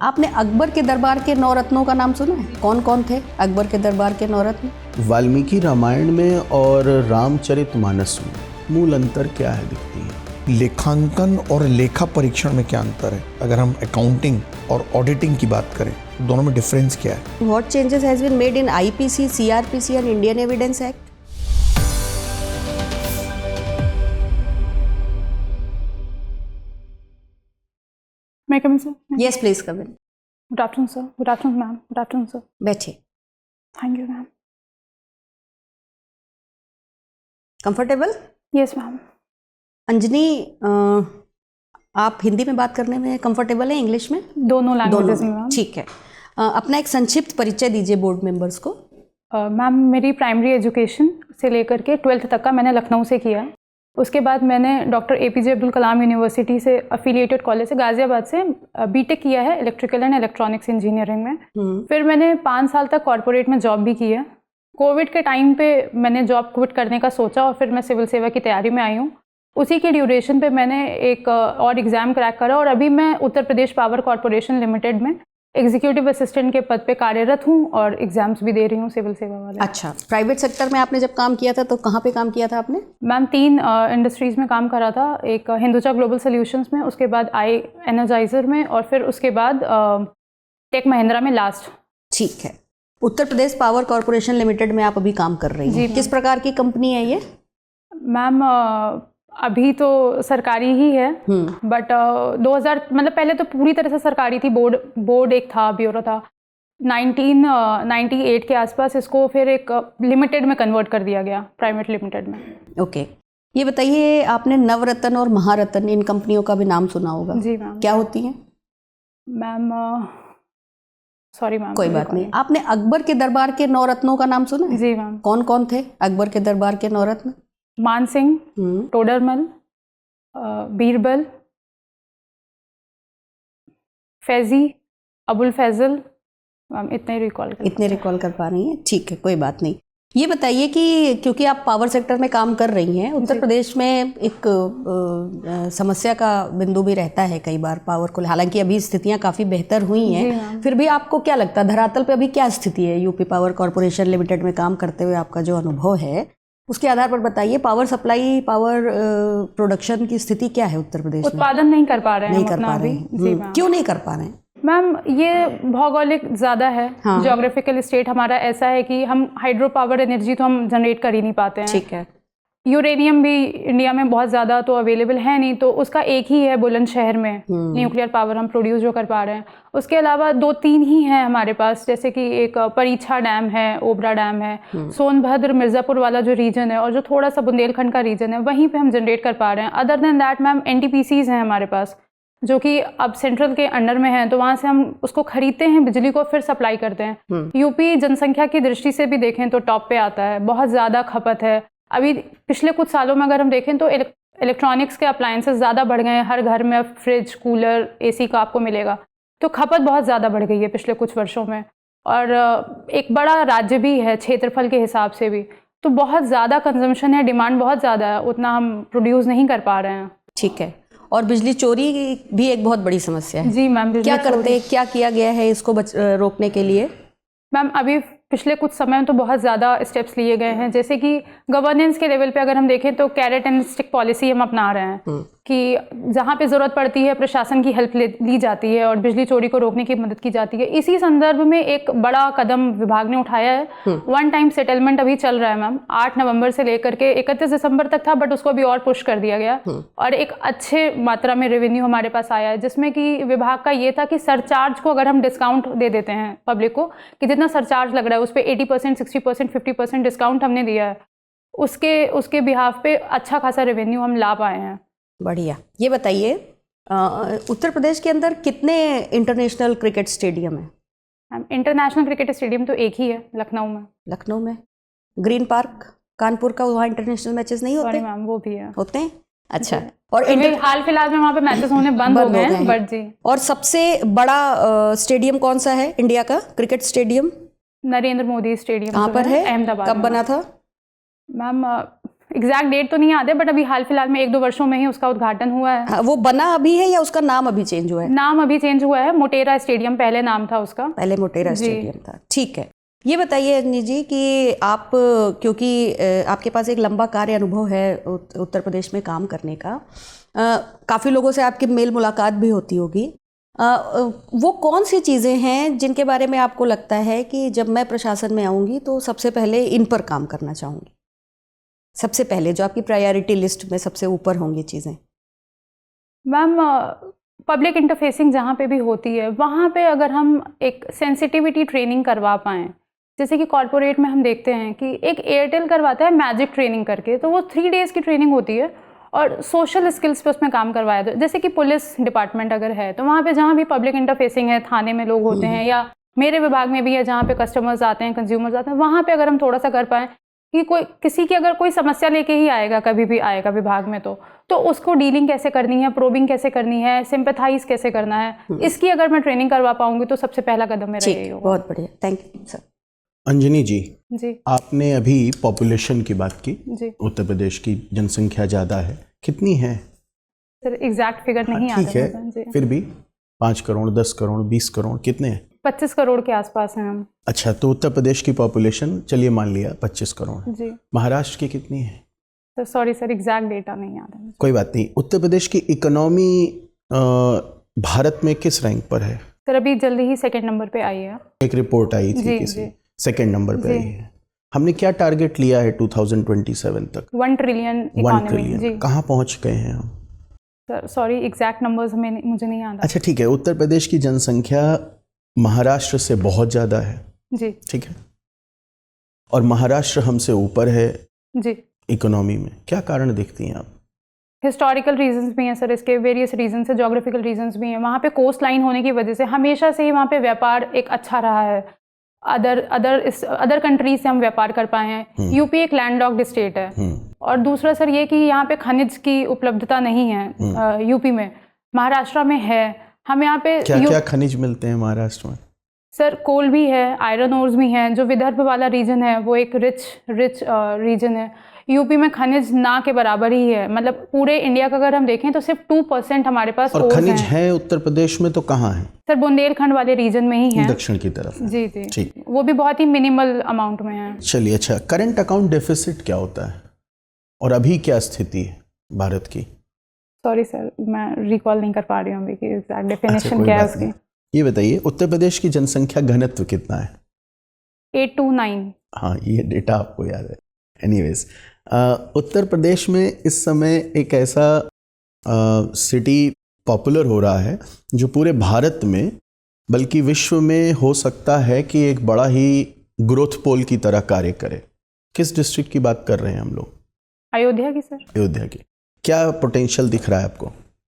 आपने अकबर के दरबार के 9 रत्नों का नाम सुना है? कौन कौन थे अकबर के दरबार के 9 रत्न? वाल्मीकि रामायण में और रामचरितमानस में मूल अंतर क्या है दिखती है? लेखांकन और लेखा परीक्षण में क्या अंतर है? अगर हम अकाउंटिंग और ऑडिटिंग की बात करें तो दोनों में डिफरेंस क्या है? What changes has been made in IPC, CRPC and Indian Evidence Act? May I come in, sir? Yes, please come in. Good afternoon, sir. Good afternoon, ma'am. Good afternoon, sir. बैठे. Thank you, ma'am. Comfortable? Yes, ma'am. Anjani, आप हिंदी में बात करने में comfortable हैं, English में? दोनों languages में, मैम. ठीक है. अपना एक संक्षिप्त परिचय दीजिए बोर्ड मेंबर्स को. मैम, मेरी प्राइमरी एजुकेशन से लेकर के 12th तक का मैंने लखनऊ से किया है. उसके बाद मैंने doctor APJ Abdul Kalam university से अफिलिएटेड कॉलेज से गाज़ियाबाद से बीटेक किया है इलेक्ट्रिकल एंड इलेक्ट्रॉनिक्स इंजीनियरिंग में. फिर मैंने 5 साल तक कॉरपोरेट में जॉब भी की है. कोविड के टाइम पे मैंने जॉब क्विट करने का सोचा और फिर मैं सिविल सेवा की तैयारी में आई हूँ. उसी के ड्यूरेशन पे मैंने एक और एग्ज़ाम क्रैक करा और अभी मैं Uttar Pradesh power corporation limited में एग्जीक्यूटिव असिस्टेंट के पद पे कार्यरत हूँ और एग्जाम्स भी दे रही हूँ सिविल सेवा वाले. अच्छा, प्राइवेट सेक्टर में आपने जब काम किया था तो कहाँ पे काम किया था आपने? मैम, 3 इंडस्ट्रीज़ में काम करा था. एक हिंदुजा ग्लोबल सॉल्यूशंस में, उसके बाद आई एनर्जाइजर में और फिर उसके बाद टेक महिंद्रा में लास्ट. ठीक है. Uttar Pradesh power corporation limited में आप अभी काम कर रही हैं. किस प्रकार की कंपनी है ये? मैम, अभी तो सरकारी ही है, बट 2000 मतलब पहले तो पूरी तरह से सरकारी थी. बोर्ड एक था, ब्यूरो था. 1998 के आसपास इसको फिर एक लिमिटेड में कन्वर्ट कर दिया गया, प्राइवेट लिमिटेड में. ओके. ये बताइए, आपने नवरत्न और महारत्न इन कंपनियों का भी नाम सुना होगा. जी मैम. क्या होती हैं? Ma'am, sorry ma'am. कोई बात नहीं. आपने अकबर के दरबार के 9 रत्नों का नाम सुना है? जी मैम. कौन कौन थे अकबर के दरबार के 9 रत्न? मान सिंह, टोडरमल, बीरबल, फैजी, अबुल फैजल. मैम, इतने रिकॉल कर पा रही हैं. ठीक है, कोई बात नहीं. ये बताइए कि क्योंकि आप पावर सेक्टर में काम कर रही हैं, उत्तर प्रदेश में एक समस्या का बिंदु भी रहता है कई बार पावर को. हालांकि अभी स्थितियां काफ़ी बेहतर हुई हैं, फिर भी आपको क्या लगता है धरातल पे अभी क्या स्थिति है? यूपी पावर कॉरपोरेशन लिमिटेड में काम करते हुए आपका जो अनुभव है उसके आधार पर बताइए, पावर सप्लाई, पावर प्रोडक्शन की स्थिति क्या है उत्तर प्रदेश में? उत्पादन नहीं कर पा रहे हैं. नहीं कर पा रहे हैं. क्यों नहीं कर पा रहे हैं? मैम, ये भौगोलिक ज़्यादा है. ज्योग्राफिकल स्टेट हमारा ऐसा है कि हम हाइड्रो पावर एनर्जी तो हम जनरेट कर ही नहीं पाते हैं. ठीक है. यूरेनियम भी इंडिया में बहुत ज़्यादा तो अवेलेबल है नहीं, तो उसका एक ही है बुलंदशहर में न्यूक्लियर पावर हम प्रोड्यूस जो कर पा रहे हैं. उसके अलावा 2-3 ही हैं हमारे पास, जैसे कि एक परीक्षा डैम है, ओबरा डैम है, सोनभद्र मिर्ज़ापुर वाला जो रीजन है और जो थोड़ा सा बुंदेलखंड का रीजन है वहीं पे हम जनरेट कर पा रहे हैं. Other than that ma'am, NTPCs हैं हमारे पास जो कि अब सेंट्रल के अंडर में हैं, तो वहाँ से हम उसको खरीदते हैं बिजली को, फिर सप्लाई करते हैं. यूपी जनसंख्या की दृष्टि से भी देखें तो टॉप पे आता है. बहुत ज़्यादा खपत है. अभी पिछले कुछ सालों में अगर हम देखें तो इलेक्ट्रॉनिक्स के अप्लायंसेस ज़्यादा बढ़ गए हैं. हर घर में फ्रिज, कूलर, AC का आपको मिलेगा. तो खपत बहुत ज़्यादा बढ़ गई है पिछले कुछ वर्षों में. और एक बड़ा राज्य भी है क्षेत्रफल के हिसाब से भी, तो बहुत ज़्यादा कंजम्पशन है, डिमांड बहुत ज़्यादा है, उतना हम प्रोड्यूस नहीं कर पा रहे हैं. ठीक है. और बिजली चोरी भी एक बहुत बड़ी समस्या है. जी मैम. क्या किया गया है इसको रोकने के लिए? मैम, अभी पिछले कुछ समय में तो बहुत ज़्यादा स्टेप्स लिए गए हैं. जैसे कि गवर्नेंस के लेवल पे अगर हम देखें तो कैरेट एंड स्टिक पॉलिसी हम अपना रहे हैं कि जहाँ पे ज़रूरत पड़ती है प्रशासन की हेल्प ली जाती है और बिजली चोरी को रोकने की मदद की जाती है. इसी संदर्भ में एक बड़ा कदम विभाग ने उठाया है. 1 टाइम सेटलमेंट अभी चल रहा है मैम. 8 नवंबर से लेकर के 31 दिसंबर तक था, बट उसको अभी और पुश कर दिया गया. और एक अच्छे मात्रा में रेवेन्यू हमारे पास आया है, जिसमें कि विभाग का ये था कि सरचार्ज को अगर हम डिस्काउंट दे देते हैं पब्लिक को, कि जितना सरचार्ज लग रहा है उस पर 80%, 60%, 50% डिस्काउंट हमने दिया है, उसके बिहाफ पे अच्छा खासा रेवेन्यू हम ला पाए हैं. बढ़िया. ये बताइए, उत्तर प्रदेश के अंदर कितने इंटरनेशनल क्रिकेट स्टेडियम है? इंटरनेशनल क्रिकेट स्टेडियम तो एक ही है, लखनऊ में. लखनऊ में ग्रीन पार्क कानपुर का, वहाँ इंटरनेशनल मैचेस नहीं होते? मैम, वो भी है. होते हैं. अच्छा. और हाल फिलहाल में वहाँ पे मैचेस होने बंद हो गए हैं, बट जी. और सबसे बड़ा स्टेडियम कौन सा है इंडिया का cricket stadium? Narendra Modi stadium. कहाँ पर है? अहमदाबाद. कब बना था? मैम, एग्जैक्ट डेट तो नहीं याद है, बट अभी हाल फिलहाल में 1-2 वर्षों में ही उसका उद्घाटन हुआ है। हाँ, वो बना अभी है या उसका नाम अभी चेंज हुआ है? नाम अभी चेंज हुआ है, मोटेरा स्टेडियम पहले नाम था उसका। पहले मोटेरा जी। स्टेडियम था, ठीक है। ये बताइए अंजनी जी कि आप, क्योंकि आपके पास एक लंबा कार्य अनुभव है उत्तर प्रदेश में काम करने का, काफ़ी लोगों से आपकी मेल मुलाकात भी होती होगी, वो कौन सी चीज़ें हैं जिनके बारे में आपको लगता है कि जब मैं प्रशासन में आऊँगी तो सबसे पहले इन पर काम करना चाहूँगी, सबसे पहले जो आपकी प्रायोरिटी लिस्ट में सबसे ऊपर होंगी चीज़ें? मैम, पब्लिक इंटरफेसिंग जहाँ पे भी होती है वहाँ पे अगर हम एक सेंसिटिविटी ट्रेनिंग करवा पाएँ, जैसे कि कॉर्पोरेट में हम देखते हैं कि एक एयरटेल करवाता है मैजिक ट्रेनिंग करके, तो वो 3 डेज़ की ट्रेनिंग होती है और सोशल स्किल्स पे उसमें काम करवाया जाए। जैसे कि पुलिस डिपार्टमेंट अगर है तो वहाँ पे जहाँ भी पब्लिक इंटरफेसिंग है, थाने में लोग होते हैं या मेरे विभाग में भी है जहाँ पे कस्टमर्स आते हैं, कंज्यूमर्स आते हैं, वहाँ पे अगर हम थोड़ा सा कर पाएँ कि कोई किसी की अगर कोई समस्या लेके ही आएगा, कभी भी आएगा विभाग में, तो उसको डीलिंग कैसे करनी है, प्रोबिंग कैसे करनी है, सिंपैथाइज कैसे करना है, इसकी अगर मैं ट्रेनिंग करवा पाऊंगी तो सबसे पहला कदम मेरा यही होगा। बहुत बढ़िया, thank you sir. Anjani ji, जी आपने अभी पॉपुलेशन की बात की। जी उत्तर प्रदेश की जनसंख्या ज़्यादा है, कितनी है? सर, एग्जैक्ट फिगर नहीं ठीक आता है, जी। फिर भी 5 करोड़, 10 करोड़, 20 करोड़, कितने हैं? 25 करोड़ के आसपास हैं हम। अच्छा, तो उत्तर प्रदेश की पॉपुलेशन चलिए मान लिया 25 करोड़ है। जी महाराष्ट्र की कितनी है? Sir, sorry sir, exact data नहीं याद है। कोई बात नहीं। उत्तर प्रदेश की इकोनॉमी भारत में किस रैंक पर है? सर, अभी जल्दी ही 2nd नंबर पे आई है। एक रिपोर्ट आई थी जी, किसी, जी। 2nd नंबर पे जी। आई है। हमने क्या टारगेट लिया है 2027 तक? 1 ट्रिलियन 1 इकोनॉमी। ट्रिलियन। जी कहाँ पहुँच गए हैं हम? सर, सॉरी, एग्जैक्ट नंबर्स मुझे नहीं याद। अच्छा ठीक है, उत्तर प्रदेश की जनसंख्या महाराष्ट्र से बहुत ज़्यादा है, जी ठीक है, और महाराष्ट्र हमसे ऊपर है जी। इकोनॉमी में। क्या कारण देखती हैं आप? हिस्टोरिकल रीजंस भी हैं सर, इसके वेरियस रीजंस है, जोग्राफिकल रीजंस भी हैं। वहाँ पे कोस्ट लाइन होने की वजह से हमेशा से ही वहाँ पे व्यापार एक अच्छा रहा है। अदर कंट्रीज से हम व्यापार कर पाए हैं। यूपी एक लैंडलॉक्ड स्टेट है। और दूसरा सर ये कि यहाँ पे खनिज की उपलब्धता नहीं है यूपी में, महाराष्ट्र में है। हम यहाँ पे क्या क्या खनिज मिलते हैं महाराष्ट्र में? सर, कोल भी है, आयरन ओर्स भी हैं। जो विदर्भ वाला रीजन है वो एक रिच रीजन है। यूपी में खनिज ना के बराबर ही है, मतलब पूरे इंडिया का अगर हम देखें तो सिर्फ 2% हमारे पास और ओर्स खनिज हैं। है उत्तर प्रदेश में तो कहाँ है? सर, बुंदेलखंड वाले रीजन में ही है, दक्षिण की तरफ है। जी जी। ठीक। वो भी बहुत ही मिनिमल अमाउंट में है। चलिए, अच्छा, करंट अकाउंट डेफिसिट क्या होता है और अभी क्या स्थिति है भारत की? सॉरी सर, मैं रिकॉल नहीं कर पा रही हूँ अभी कि एग्जैक्ट अच्छा, डेफिनेशन कोई क्या है बात उसकी। नहीं। ये बताइए, उत्तर प्रदेश की जनसंख्या घनत्व कितना है? 829। हाँ, ये डेटा आपको याद है। एनीवेज, उत्तर प्रदेश में इस समय एक ऐसा सिटी पॉपुलर हो रहा है जो पूरे भारत में बल्कि विश्व में हो सकता है कि एक बड़ा ही ग्रोथ पोल की तरह कार्य करे। किस डिस्ट्रिक्ट की बात कर रहे हैं हम लोग? अयोध्या की सर। अयोध्या की। क्या पोटेंशियल दिख रहा है आपको?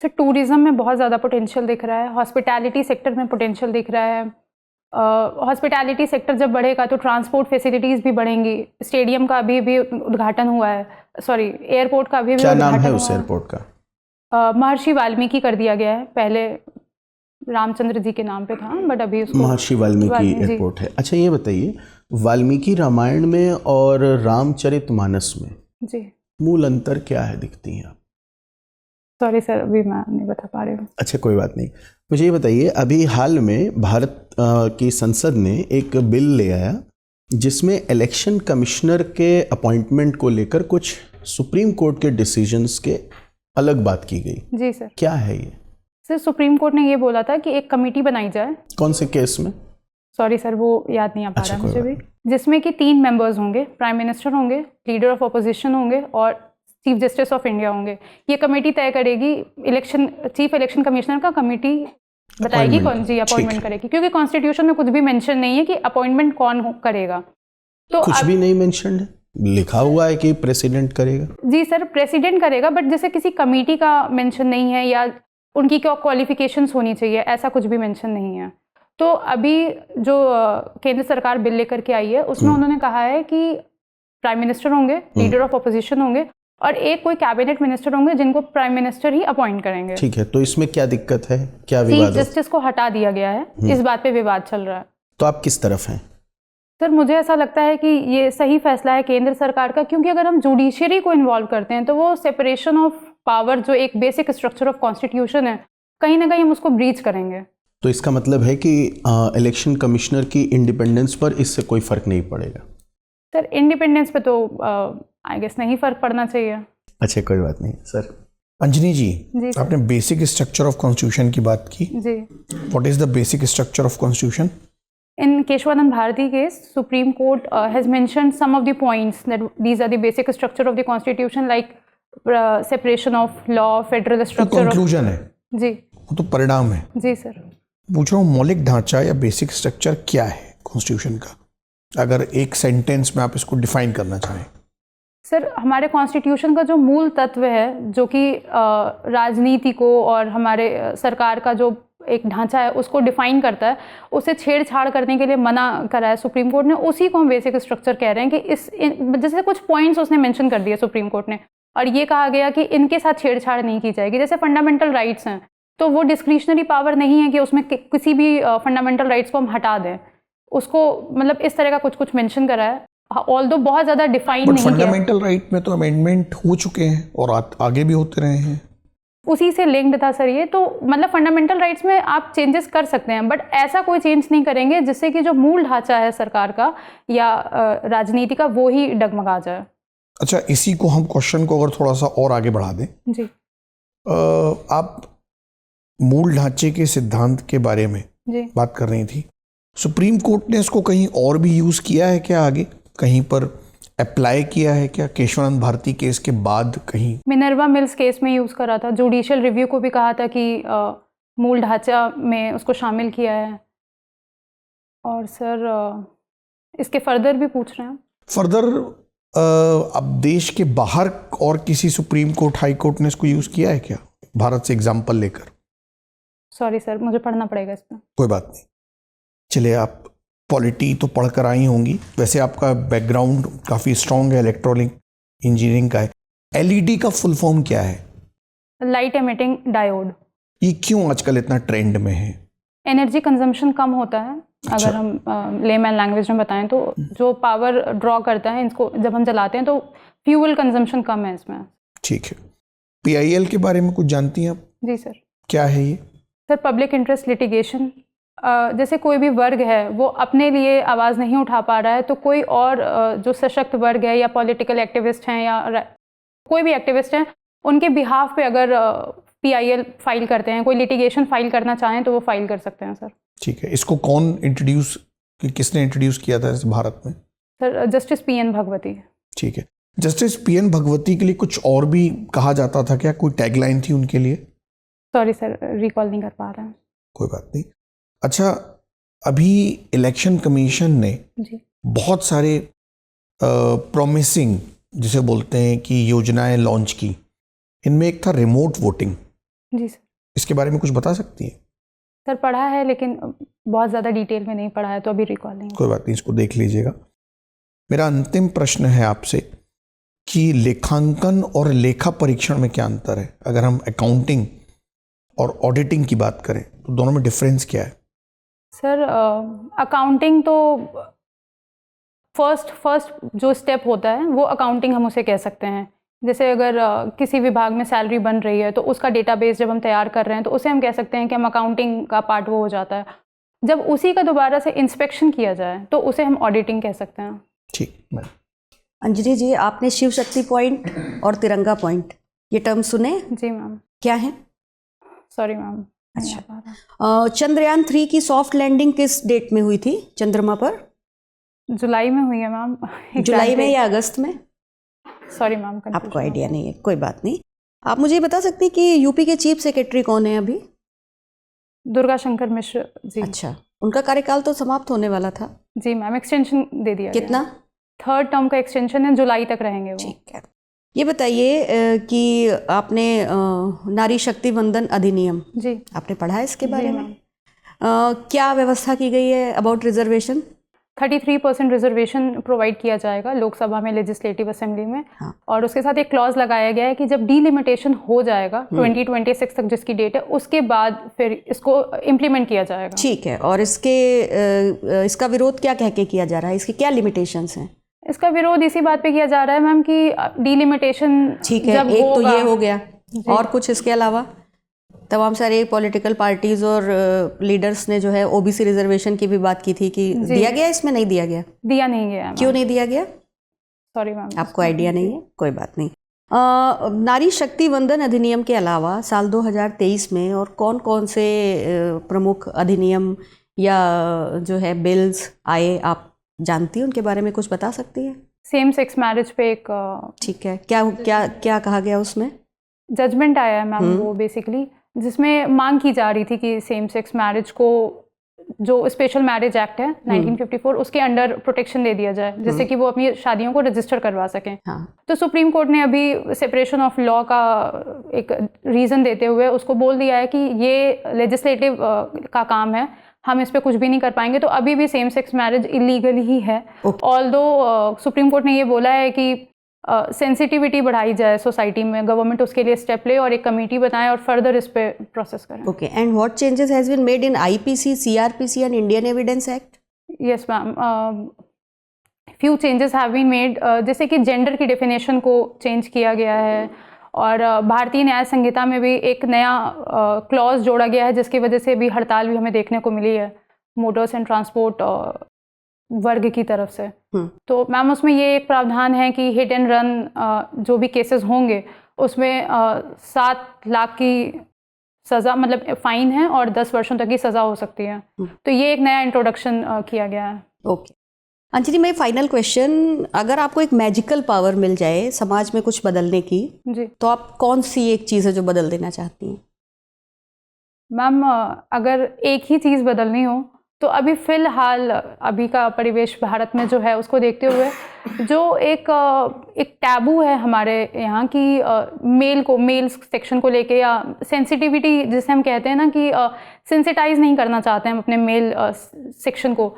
सर, टूरिज्म में बहुत ज़्यादा पोटेंशियल दिख रहा है, हॉस्पिटैलिटी सेक्टर में पोटेंशियल दिख रहा है। हॉस्पिटैलिटी सेक्टर जब बढ़ेगा तो ट्रांसपोर्ट फैसिलिटीज़ भी बढ़ेंगी। स्टेडियम का अभी उद्घाटन हुआ है, सॉरी एयरपोर्ट का अभी क्या नाम है उद्घाटन उस हुआ है। एयरपोर्ट का? महर्षि वाल्मीकि कर दिया गया है, पहले रामचंद्र जी के नाम पे था, बट अभी उसको महर्षि वाल्मीकि जी। एयरपोर्ट है। अच्छा, ये बताइए, वाल्मीकि रामायण में और रामचरितमानस में जी। मूल अंतर क्या है, दिखती हैं आप? सॉरी सर, अभी मैं नहीं बता पा रही हूँ। अच्छा, कोई बात नहीं। मुझे ये बताइए, अभी हाल में भारत की संसद ने एक बिल ले आया जिसमें इलेक्शन कमिश्नर के अपॉइंटमेंट को लेकर कुछ सुप्रीम कोर्ट के डिसीजंस के अलग बात की गई। जी सर। क्या है ये? सर, सुप्रीम कोर्ट ने ये बोला था कि एक कमेटी बनाई जाए। कौन से केस में? सॉरी सर, वो याद नहीं आ पा अच्छा, रहा कोई मुझे भी। जिसमें कि 3 मेंबर्स होंगे, प्राइम मिनिस्टर होंगे, लीडर ऑफ अपोजिशन होंगे और चीफ जस्टिस ऑफ इंडिया होंगे। ये कमेटी तय करेगी, चीफ इलेक्शन कमिश्नर का कमेटी बताएगी कौन जी अपॉइंटमेंट करेगी, क्योंकि कॉन्स्टिट्यूशन में कुछ भी मेंशन नहीं है कि अपॉइंटमेंट कौन करेगा। तो कुछ भी नहीं मेंशन है, लिखा हुआ है कि प्रेसिडेंट करेगा। जी सर, प्रेसिडेंट करेगा, बट जैसे किसी कमेटी का मेंशन नहीं है या उनकी क्या क्वालिफिकेशंस होनी चाहिए, ऐसा कुछ भी मेंशन नहीं है। तो अभी जो केंद्र सरकार बिल लेकर के आई है उसमें उन्होंने कहा है कि प्राइम मिनिस्टर होंगे, लीडर ऑफ अपोजिशन होंगे और एक कोई कैबिनेट मिनिस्टर होंगे जिनको प्राइम मिनिस्टर ही अपॉइंट करेंगे। ठीक है, तो इसमें क्या दिक्कत है, क्या चीफ विवाद है? जस्टिस को हटा दिया गया है, इस बात पे विवाद चल रहा है। तो आप किस तरफ हैं? सर मुझे ऐसा लगता है कि ये सही फैसला है केंद्र सरकार का, क्योंकि अगर हम जुडिशरी को इन्वॉल्व करते हैं तो वो सेपरेशन ऑफ पावर जो एक बेसिक स्ट्रक्चर ऑफ कॉन्स्टिट्यूशन है, कहीं ना कहीं हम उसको ब्रीच करेंगे। तो इसका मतलब है कि इलेक्शन कमिश्नर की इंडिपेंडेंस पर इससे कोई फर्क नहीं पड़ेगा? सर इंडिपेंडेंस पे तो आई गेस नहीं फर्क पड़ना चाहिए। अच्छा, कोई बात नहीं सर। अंजनी जी, जी सर। आपने बेसिक स्ट्रक्चर ऑफ कॉन्स्टिट्यूशन की बात की। जी। What is the basic structure of constitution? In Keshwanand Bharati case, Supreme Court has mentioned some of the points that these are the basic structure of the Constitution, like separation of law, federal तो structure of। Conclusion है, जी वो तो परिणाम है। जी sir. पूछ रहा हूँ मौलिक ढांचा या बेसिक स्ट्रक्चर क्या है कॉन्स्टिट्यूशन का, अगर एक सेंटेंस में आप इसको डिफाइन करना चाहें। सर हमारे कॉन्स्टिट्यूशन का जो मूल तत्व है, जो कि राजनीति को और हमारे सरकार का जो एक ढांचा है उसको डिफाइन करता है, उसे छेड़छाड़ करने के लिए मना करा है सुप्रीम कोर्ट ने। उसी को हम बेसिक स्ट्रक्चर कह रहे हैं कि जैसे कुछ पॉइंट्स उसने मेंशन कर दिए सुप्रीम कोर्ट ने, और ये कहा गया कि इनके साथ छेड़छाड़ नहीं की जाएगी। जैसे फंडामेंटल राइट्स हैं, तो वो डिस्क्रिशनरी पावर नहीं है कि उसमें किसी भी फंडामेंटल राइट्स को हम हटा दें, उसको मतलब इस तरह का कुछ कुछ मेंशन करा है, ऑल्दो बहुत ज़्यादा डिफाइन नहीं किया। फंडामेंटल राइट में तो अमेंडमेंट हो चुके हैं और आगे भी होते रहे हैं, उसी से लिंक्ड था सर ये। तो मतलब फंडामेंटल राइट्स में आप चेंजेस कर सकते हैं, बट ऐसा कोई चेंज नहीं करेंगे जिससे कि जो मूल ढांचा है सरकार का या राजनीति का वो ही डगमगा जाए। अच्छा, इसी को हम क्वेश्चन को अगर थोड़ा सा और आगे बढ़ा दें। जी। आप मूल ढांचे के सिद्धांत के बारे में जी बात कर रही थी, सुप्रीम कोर्ट ने इसको कहीं और भी यूज़ किया है क्या, आगे कहीं पर अप्लाई किया है क्या, केशवानंद भारती केस के बाद कहीं? मिनर्वा मिल्स केस में यूज़ करा था, जुडिशियल रिव्यू को भी कहा था कि मूल ढांचा में उसको शामिल किया है। और सर इसके फर्दर भी पूछ रहे हैं फर्दर अब देश के बाहर और किसी सुप्रीम कोर्ट हाई कोर्ट ने इसको यूज़ किया है क्या, भारत से एग्जाम्पल लेकर? सॉरी सर, मुझे पढ़ना पड़ेगा इस पर। कोई बात नहीं, चलिए आप पॉलिटी तो पढ़कर आई होंगी, वैसे आपका बैकग्राउंड काफ़ी स्ट्रॉन्ग है, इलेक्ट्रॉनिक इंजीनियरिंग का है। एलईडी का फुल फॉर्म क्या है? Light emitting diode. ये क्यों आजकल इतना ट्रेंड में है? एनर्जी कंजम्पशन कम होता है। अच्छा। अगर हम लेमैन लैंग्वेज में बताएं तो जो पावर ड्रॉ करता है इसको जब हम जलाते हैं तो फ्यूल कंजम्पशन कम है इसमें। ठीक है। पीआईएल के बारे में कुछ जानती हैं आप? जी सर। क्या है ये? सर पब्लिक इंटरेस्ट लिटिगेशन, जैसे कोई भी वर्ग है वो अपने लिए आवाज़ नहीं उठा पा रहा है, तो कोई और जो सशक्त वर्ग है या पॉलिटिकल एक्टिविस्ट हैं या कोई भी एक्टिविस्ट हैं, उनके बिहाफ पे अगर पीआईएल फाइल करते हैं, कोई लिटिगेशन फाइल करना चाहें तो वो फाइल कर सकते हैं सर। ठीक है। इसको कौन किसने इंट्रोड्यूस किया था भारत में? Sir justice PN Bhagwati. ठीक है। जस्टिस पीएन भगवती के लिए कुछ और भी कहा जाता था क्या, कोई टैगलाइन थी उनके लिए? सॉरी सर, रिकॉल नहीं कर पा रहे हैं। कोई बात नहीं। अच्छा, अभी इलेक्शन कमीशन ने जी बहुत सारे प्रॉमिसिंग जिसे बोलते हैं कि योजनाएं लॉन्च की, इनमें एक था रिमोट वोटिंग। जी सर। इसके बारे में कुछ बता सकती हैं? सर पढ़ा है लेकिन बहुत ज़्यादा डिटेल में नहीं पढ़ा है, तो अभी रिकॉल नहीं। कोई बात नहीं, इसको देख लीजिएगा। मेरा अंतिम प्रश्न है आपसे कि लेखांकन और लेखा परीक्षण में क्या अंतर है? अगर हम अकाउंटिंग और ऑडिटिंग की बात करें तो दोनों में डिफरेंस क्या है? सर अकाउंटिंग तो फर्स्ट जो स्टेप होता है वो अकाउंटिंग हम उसे कह सकते हैं। जैसे अगर किसी विभाग में सैलरी बन रही है तो उसका डेटाबेस जब हम तैयार कर रहे हैं तो उसे हम कह सकते हैं कि हम अकाउंटिंग का पार्ट वो हो जाता है। जब उसी का दोबारा से इंस्पेक्शन किया जाए तो उसे हम ऑडिटिंग कह सकते हैं। ठीक मैम। अंजलि जी, आपने शिव शक्ति पॉइंट और तिरंगा पॉइंट ये टर्म सुने? जी मैम। क्या है? Sorry ma'am. अच्छा, चंद्रयान 3 की सॉफ्ट लैंडिंग किस डेट में हुई थी चंद्रमा पर? जुलाई में हुई है मैम। जुलाई में या अगस्त में? सॉरी मैम, आपको आइडिया नहीं है, कोई बात नहीं। आप मुझे बता सकते हैं कि यूपी के चीफ सेक्रेटरी कौन है अभी? दुर्गा शंकर मिश्र जी। अच्छा, उनका कार्यकाल तो समाप्त होने वाला था। जी मैम, एक्सटेंशन दे दिया। कितना? 3rd टर्म का एक्सटेंशन है, जुलाई तक रहेंगे वो। ठीक है। ये बताइए कि आपने नारी शक्ति वंदन अधिनियम जी आपने पढ़ा है इसके बारे जी में? मैम। क्या व्यवस्था की गई है अबाउट रिजर्वेशन? 33% रिजर्वेशन प्रोवाइड किया जाएगा लोकसभा में, लेजिस्लेटिव असेंबली में। हाँ। और उसके साथ एक क्लॉज लगाया गया है कि जब डीलिमिटेशन हो जाएगा 2026 तक जिसकी डेट है, उसके बाद फिर इसको इम्प्लीमेंट किया जाएगा। ठीक है, और इसका विरोध क्या कह के किया जा रहा है, इसके क्या लिमिटेशंस हैं? इसका विरोध इसी बात पे किया जा रहा है मैम कि डीलिमिटेशन ठीक है, एक तो ये हो गया, और कुछ इसके अलावा तमाम सारे पॉलिटिकल पार्टीज और लीडर्स ने जो है ओबीसी रिजर्वेशन की भी बात की थी कि दिया गया, इसमें नहीं दिया गया? दिया नहीं गया। क्यों नहीं दिया गया? सॉरी मैम, आपको आइडिया नहीं है, कोई बात नहीं। नारी शक्ति वंदन अधिनियम के अलावा साल 2023 में और कौन कौन से प्रमुख अधिनियम या जो है बिल्स आए, आप जानती हैं? उनके बारे में कुछ बता सकती है? सेम सेक्स मैरिज पे एक ठीक है, क्या क्या क्या कहा गया उसमें? जजमेंट आया है मैम, वो बेसिकली जिसमें मांग की जा रही थी कि सेम सेक्स मैरिज को जो स्पेशल मैरिज एक्ट है 1954 उसके अंडर प्रोटेक्शन दे दिया जाए, जिससे कि वो अपनी शादियों को रजिस्टर करवा सकें। हाँ। तो सुप्रीम कोर्ट ने अभी सेपरेशन ऑफ लॉ का एक रीज़न देते हुए उसको बोल दिया है कि ये लेजिस्लेटिव का काम है, हम इस पे कुछ भी नहीं कर पाएंगे। तो अभी भी सेम सेक्स मैरिज इलीगल ही है। ऑल्दो सुप्रीम कोर्ट ने ये बोला है कि सेंसिटिविटी बढ़ाई जाए सोसाइटी में, गवर्नमेंट उसके लिए स्टेप ले और एक कमेटी बनाए और फर्दर इस पे प्रोसेस करें। Okay, and what changes has been made in IPC, CrPC and Indian Evidence Act? Yes ma'am, few changes have been made, जैसे कि जेंडर की डेफिनेशन को चेंज किया गया है और भारतीय न्याय संहिता में भी एक नया क्लॉज जोड़ा गया है, जिसकी वजह से भी हड़ताल भी हमें देखने को मिली है मोटर्स एंड ट्रांसपोर्ट वर्ग की तरफ से। तो मैम उसमें ये एक प्रावधान है कि हिट एंड रन जो भी केसेस होंगे उसमें 7 लाख की सज़ा, मतलब फाइन है, और 10 वर्षों तक की सज़ा हो सकती है। तो ये एक नया इंट्रोडक्शन किया गया है। ओके अंजलि, मैं फाइनल क्वेश्चन, अगर आपको एक मैजिकल पावर मिल जाए समाज में कुछ बदलने की जी, तो आप कौन सी एक चीज़ है जो बदल देना चाहती हैं? मैम अगर एक ही चीज़ बदलनी हो तो अभी फ़िलहाल अभी का परिवेश भारत में जो है उसको देखते हुए जो एक टैबू है हमारे यहाँ की मेल सेक्शन को लेके, या सेंसिटिविटी जिसे हम कहते हैं ना कि सेंसिटाइज नहीं करना चाहते हैं हम अपने मेल सेक्शन को।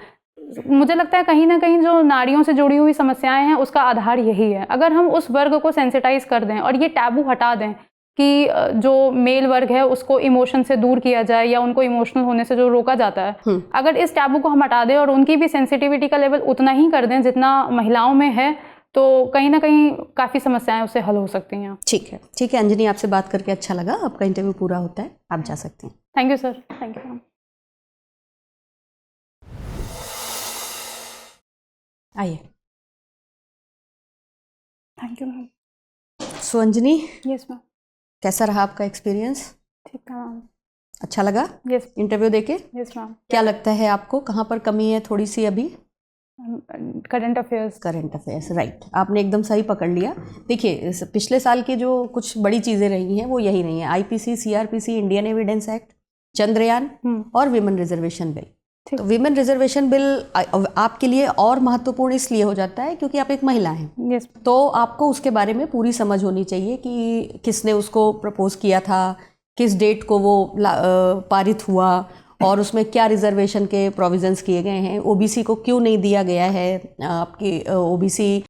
मुझे लगता है कहीं ना कहीं जो नारियों से जुड़ी हुई समस्याएं हैं उसका आधार यही है। अगर हम उस वर्ग को सेंसिटाइज कर दें और ये टैबू हटा दें कि जो मेल वर्ग है उसको इमोशन से दूर किया जाए या उनको इमोशनल होने से जो रोका जाता है, अगर इस टैबू को हम हटा दें और उनकी भी सेंसिटिविटी का लेवल उतना ही कर दें जितना महिलाओं में है, तो कहीं ना कहीं काफ़ी समस्याएं उससे हल हो सकती हैं। ठीक है, ठीक है अंजनी, आपसे बात करके अच्छा लगा। आपका इंटरव्यू पूरा होता है, आप जा सकते हैं। Thank you sir, thank you ma'am. आइए। Thank you ma'am. So Anjani, yes ma'am. कैसा रहा आपका एक्सपीरियंस? ठीक है मैम। अच्छा लगा यस इंटरव्यू देके? Yes ma'am. क्या लगता है आपको कहाँ पर कमी है थोड़ी सी अभी? करंट अफेयर्स, राइट, आपने एकदम सही पकड़ लिया। देखिए पिछले साल की जो कुछ बड़ी चीज़ें रही हैं वो यही नहीं है, IPC, CrPC, Indian Evidence act, Chandrayaan और विमेन रिजर्वेशन बिल। तो विमेन रिजर्वेशन बिल आपके लिए और महत्वपूर्ण इसलिए हो जाता है क्योंकि आप एक महिला हैं। यस। तो आपको उसके बारे में पूरी समझ होनी चाहिए कि किसने उसको प्रपोज किया था, किस डेट को वो पारित हुआ और उसमें क्या रिजर्वेशन के प्रोविजंस किए गए हैं, ओबीसी को क्यों नहीं दिया गया है। आपकी ओबीसी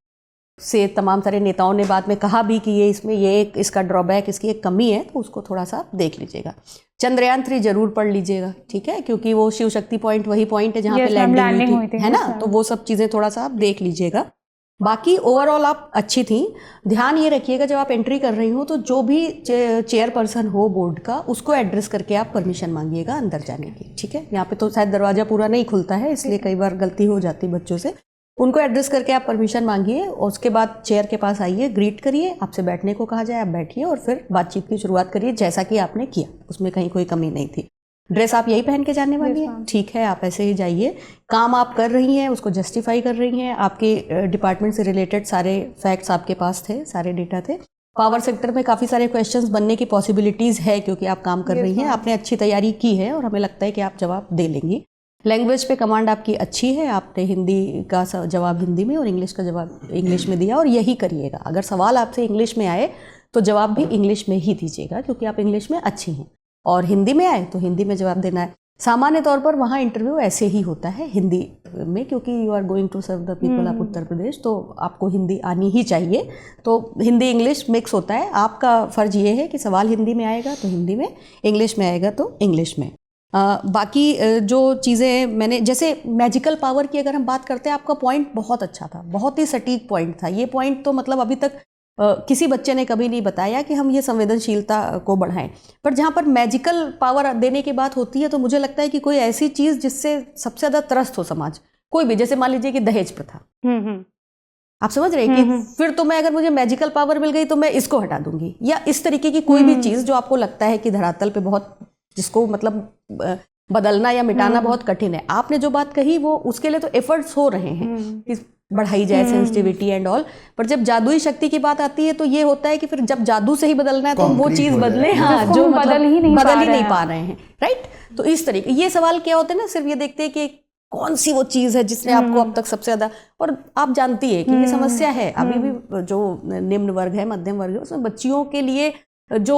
से तमाम सारे नेताओं ने बाद में कहा भी कि ये इसमें ये एक इसका ड्रॉबैक, इसकी एक कमी है, तो उसको थोड़ा सा देख लीजिएगा। चंद्रयान 3 जरूर पढ़ लीजिएगा, ठीक है, क्योंकि वो शिव शक्ति पॉइंट वही पॉइंट है जहाँ पे लैंडिंग हुई थी, है ना, तो वो सब चीज़ें थोड़ा सा आप देख लीजिएगा। बाकी ओवरऑल आप अच्छी थी। ध्यान ये रखिएगा जब आप एंट्री कर रही हो तो जो भी चेयरपर्सन हो बोर्ड का उसको एड्रेस करके आप परमिशन मांगिएगा अंदर जाने की, ठीक है। यहाँ पे तो शायद दरवाज़ा पूरा नहीं खुलता है, इसलिए कई बार गलती हो जाती है बच्चों से। उनको एड्रेस करके आप परमिशन मांगिए और उसके बाद चेयर के पास आइए, ग्रीट करिए, आपसे बैठने को कहा जाए आप बैठिए और फिर बातचीत की शुरुआत करिए जैसा कि आपने किया, उसमें कहीं कोई कमी नहीं थी। ड्रेस आप यही पहन के जाने वाली है, ठीक है, आप ऐसे ही जाइए। काम आप कर रही हैं उसको जस्टिफाई कर रही हैं, आपके डिपार्टमेंट से रिलेटेड सारे फैक्ट्स आपके पास थे, सारे डेटा थे। पावर सेक्टर में काफ़ी सारे क्वेश्चंस बनने की पॉसिबिलिटीज़ है क्योंकि आप काम कर रही हैं, आपने अच्छी तैयारी की है और हमें लगता है कि आप जवाब दे लेंगी। लैंग्वेज पे कमांड आपकी अच्छी है, आपने हिंदी का जवाब हिंदी में और इंग्लिश का जवाब इंग्लिश में दिया और यही करिएगा। अगर सवाल आपसे इंग्लिश में आए तो जवाब भी इंग्लिश में ही दीजिएगा क्योंकि आप इंग्लिश में अच्छी हैं, और हिंदी में आए तो हिंदी में जवाब देना है। सामान्य तौर पर वहाँ इंटरव्यू ऐसे ही होता है हिंदी में, क्योंकि you are going to serve the people of Uttar Pradesh, तो आपको हिंदी आनी ही चाहिए। तो हिंदी इंग्लिश मिक्स होता है। आपका फ़र्ज ये है कि सवाल हिंदी में आएगा तो हिंदी में, इंग्लिश में आएगा तो इंग्लिश में। बाकी जो चीज़ें मैंने, जैसे मैजिकल पावर की अगर हम बात करते हैं, आपका पॉइंट बहुत अच्छा था, बहुत ही सटीक पॉइंट था। ये पॉइंट तो मतलब अभी तक किसी बच्चे ने कभी नहीं बताया कि हम ये संवेदनशीलता को बढ़ाएं। पर जहाँ पर मैजिकल पावर देने की बात होती है तो मुझे लगता है कि कोई ऐसी चीज़ जिससे सबसे ज़्यादा त्रस्त हो समाज, कोई भी, जैसे मान लीजिए कि दहेज प्रथा, आप समझ रहे हैं कि फिर तो मैं, अगर मुझे मैजिकल पावर मिल गई तो मैं इसको हटा दूंगी, या इस तरीके की कोई भी चीज़ जो आपको लगता है कि धरातल पे बहुत, जिसको मतलब बदलना या मिटाना बहुत कठिन है। आपने जो बात कही वो, उसके लिए तो एफर्ट्स हो रहे हैं कि बढ़ाई जाए सेंसिटिविटी एंड ऑल, पर जब जादुई शक्ति की बात आती है तो ये होता है कि फिर जब जादू से ही बदलना है तो वो चीज़ बदले, हाँ, जो मतलब बदल ही नहीं पा रहे हैं, राइट। तो इस तरीके ये सवाल क्या होते हैं ना, सिर्फ ये देखते हैं कि कौन सी वो चीज़ है जिसने आपको अब तक सबसे ज़्यादा, और आप जानती है कि ये समस्या है अभी भी, जो निम्न वर्ग है, मध्यम वर्ग है, उसमें बच्चियों के लिए जो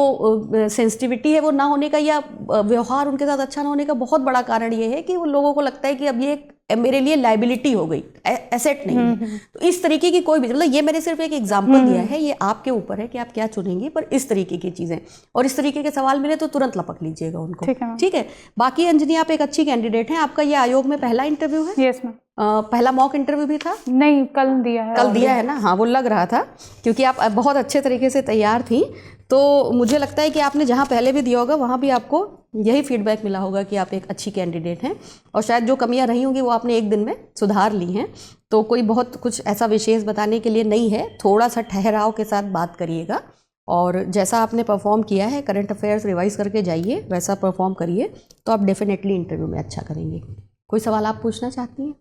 सेंसिटिविटी है वो ना होने का, या व्यवहार उनके साथ अच्छा ना होने का बहुत बड़ा कारण ये है कि वो लोगों को लगता है कि अब ये मेरे लिए लाइबिलिटी हो गई, एसेट नहीं है। तो इस तरीके की कोई भी, मतलब ये मैंने सिर्फ एक एग्जांपल दिया है, ये आपके ऊपर है कि आप क्या चुनेंगी, पर इस तरीके की चीज़ें और इस तरीके के सवाल मिले तो तुरंत लपक लीजिएगा उनको, ठीक है। बाकी अंजनी, आप एक अच्छी कैंडिडेट हैं। आपका ये आयोग में पहला इंटरव्यू है? Yes ma'am. पहला मॉक इंटरव्यू भी था? नहीं, कल दिया है। कल दिया है ना? हाँ, वो लग रहा था, क्योंकि आप बहुत अच्छे तरीके से तैयार थी। तो मुझे लगता है कि आपने जहाँ पहले भी दिया होगा वहाँ भी आपको यही फीडबैक मिला होगा कि आप एक अच्छी कैंडिडेट हैं, और शायद जो कमियाँ रही होंगी वो आपने एक दिन में सुधार ली हैं। तो कोई बहुत कुछ ऐसा विशेष बताने के लिए नहीं है, थोड़ा सा ठहराव के साथ बात करिएगा, और जैसा आपने परफॉर्म किया है, करंट अफेयर्स रिवाइज करके जाइए, वैसा परफॉर्म करिए, तो आप डेफिनेटली इंटरव्यू में अच्छा करेंगे। कोई सवाल आप पूछना चाहती हैं?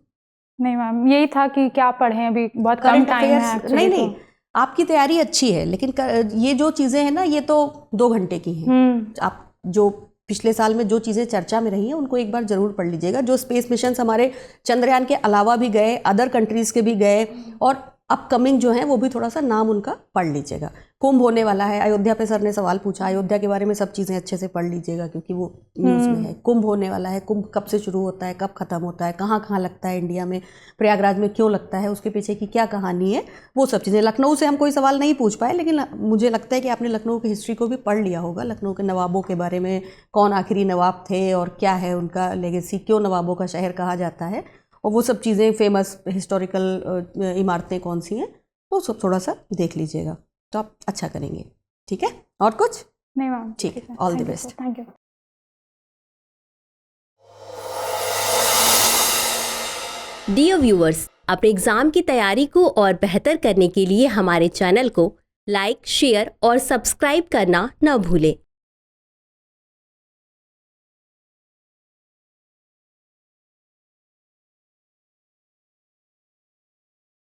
नहीं मैम, यही था कि क्या पढ़ें, अभी बहुत कम टाइम है। नहीं, आपकी तैयारी अच्छी है, लेकिन ये जो चीज़ें हैं ना, ये तो 2 घंटे की हैं। आप जो पिछले साल में जो चीज़ें चर्चा में रही हैं उनको एक बार ज़रूर पढ़ लीजिएगा। जो स्पेस मिशन हमारे चंद्रयान के अलावा भी गए, अदर कंट्रीज़ के भी गए, और अपकमिंग जो हैं वो भी थोड़ा सा नाम उनका पढ़ लीजिएगा। कुंभ होने वाला है, अयोध्या पे सर ने सवाल पूछा, अयोध्या के बारे में सब चीज़ें अच्छे से पढ़ लीजिएगा, क्योंकि वो न्यूज़ में है। कुंभ होने वाला है, कुंभ कब से शुरू होता है, कब खत्म होता है, कहाँ कहाँ लगता है इंडिया में, प्रयागराज में क्यों लगता है, उसके पीछे की क्या कहानी है, वो सब चीज़ें। लखनऊ से हम कोई सवाल नहीं पूछ पाए, लेकिन मुझे लगता है कि आपने लखनऊ की हिस्ट्री को भी पढ़ लिया होगा, लखनऊ के नवाबों के बारे में, कौन आखिरी नवाब थे और क्या है उनका लेगेसी, क्यों नवाबों का शहर कहा जाता है, और वो सब चीज़ें, फेमस हिस्टोरिकल इमारतें कौन सी हैं, तो सब थोड़ा सा देख लीजिएगा, तो आप अच्छा करेंगे। ठीक है, और कुछ नहीं मैम? ठीक है, all the best. Thank you. Dear viewers, अपने एग्जाम की तैयारी को और बेहतर करने के लिए हमारे चैनल को लाइक, शेयर और सब्सक्राइब करना न भूलें।